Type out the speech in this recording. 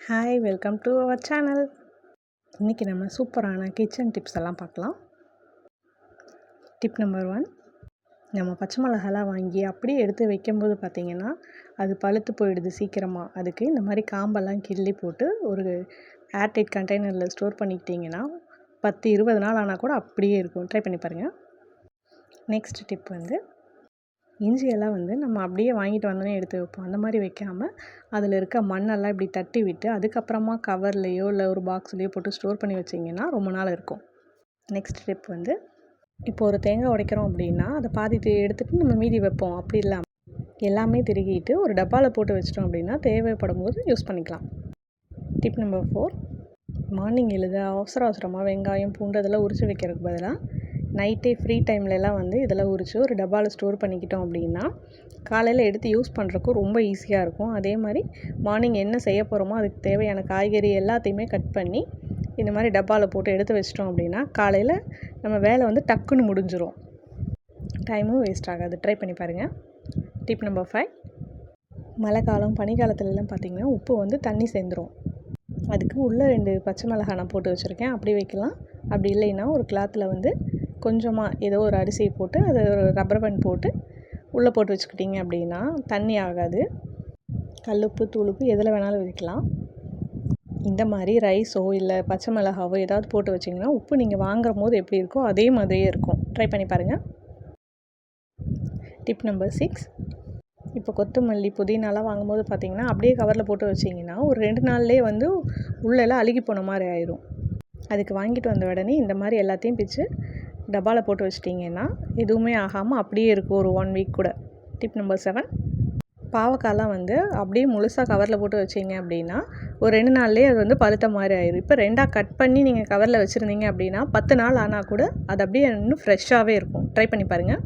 Hi, welcome to our channel. இன்றைக்கி நம்ம சூப்பரான கிச்சன் டிப்ஸ் எல்லாம் பார்க்கலாம். டிப் நம்பர் 1, நம்ம பச்சை மிளகாலாம் வாங்கி அப்படியே எடுத்து வைக்கும்போது பார்த்திங்கன்னா அது பழுத்து போயிடுது சீக்கிரமாக. அதுக்கு இந்த மாதிரி காம்பெல்லாம் கிள்ளி போட்டு ஒரு ஏர்டைட் கண்டெய்னரில் ஸ்டோர் பண்ணிக்கிட்டிங்கன்னா 10-20 நாள் ஆனால் கூட அப்படியே இருக்கும். ட்ரை பண்ணி பாருங்கள். நெக்ஸ்ட் டிப் இஞ்சியெல்லாம் நம்ம அப்படியே வாங்கிட்டு வந்தோடனே எடுத்து வைப்போம். அந்த மாதிரி வைக்காமல் அதில் இருக்க மண்ணெல்லாம் இப்படி தட்டி விட்டு அதுக்கப்புறமா கவர்லேயோ இல்லை ஒரு பாக்ஸ்லேயோ போட்டு ஸ்டோர் பண்ணி வச்சிங்கன்னா ரொம்ப நாள் இருக்கும். நெக்ஸ்ட் டிப் இப்போ ஒரு தேங்காய் உடைக்கிறோம் அப்படின்னா அதை பாதி எடுத்துகிட்டு நம்ம மீதி வைப்போம். அப்படி இல்லாமல் எல்லாமே திருகிட்டு ஒரு டப்பாவில் போட்டு வச்சிட்டோம் அப்படின்னா தேவைப்படும் போது யூஸ் பண்ணிக்கலாம். டிப் நம்பர் 4, மார்னிங் எழுத அவசரமாக வெங்காயம் பூண்டு அதெல்லாம் உரித்து வைக்கிறதுக்கு பதிலாக நைட்டே ஃப்ரீ டைம்லலாம் இதெல்லாம் உரித்து ஒரு டப்பாவில் ஸ்டோர் பண்ணிக்கிட்டோம் அப்படின்னா காலையில் எடுத்து யூஸ் பண்ணுறக்கும் ரொம்ப ஈஸியாக இருக்கும். அதே மாதிரி மார்னிங் என்ன செய்ய போகிறோமோ அதுக்கு தேவையான காய்கறி எல்லாத்தையுமே கட் பண்ணி இந்த மாதிரி டப்பாவில் போட்டு எடுத்து வச்சிட்டோம் அப்படின்னா காலையில் நம்ம வேலை டக்குன்னு முடிஞ்சிடும். டைமும் வேஸ்ட் ஆகாது. ட்ரை பண்ணி பாருங்கள். டிப் நம்பர் 5, மழை காலம் பனிக்காலத்துலலாம் பார்த்திங்கன்னா உப்பு தண்ணி சேர்ந்துடும். அதுக்கு உள்ளே 2 பச்சை மிளகாய் நான் போட்டு வச்சுருக்கேன். அப்படி வைக்கலாம். அப்படி இல்லைன்னா ஒரு கிளாத்தில் கொஞ்சமாக ஏதோ ஒரு அரிசியை போட்டு அதை ஒரு ரப்பர் பேண்ட் போட்டு உள்ளே போட்டு வச்சுக்கிட்டிங்க அப்படின்னா தண்ணி ஆகாது. கல்லுப்பு தூளுப்பு எதில் வேணாலும் வைக்கலாம். இந்த மாதிரி ரைஸோ இல்லை பச்சை மிளகாவோ ஏதாவது போட்டு வச்சிங்கன்னா உப்பு நீங்கள் வாங்குற போது எப்படி இருக்கோ அதே மாதிரியே இருக்கும். ட்ரை பண்ணி பாருங்கள். டிப் நம்பர் 6, இப்போ கொத்தமல்லி புதினாலாம் வாங்கும்போது பார்த்திங்கன்னா அப்படியே கவரில் போட்டு வச்சிங்கன்னா ஒரு 2 நாள்லேயே உள்ளெல்லாம் அழுகி போன மாதிரி ஆயிடும். அதுக்கு வாங்கிட்டு வந்த உடனே இந்த மாதிரி எல்லாத்தையும் பிச்சு டப்பாவில் போட்டு வச்சிட்டிங்கன்னா எதுவுமே ஆகாமல் அப்படியே இருக்கும் ஒரு 1 வீக் கூட. டிப் நம்பர் 7, பாவக்காய்லாம் அப்படியே முழுசாக கவரில் போட்டு வச்சிங்க அப்படின்னா ஒரு 2 நாள்லேயே அது பழுத்த மாதிரி ஆயிடும். இப்போ 2ஆக கட் பண்ணி நீங்கள் கவரில் வச்சுருந்தீங்க அப்படின்னா 10 நாள் ஆனால் கூட அது அப்படியே இன்னும் ஃப்ரெஷ்ஷாகவே இருக்கும். ட்ரை பண்ணி பாருங்கள்.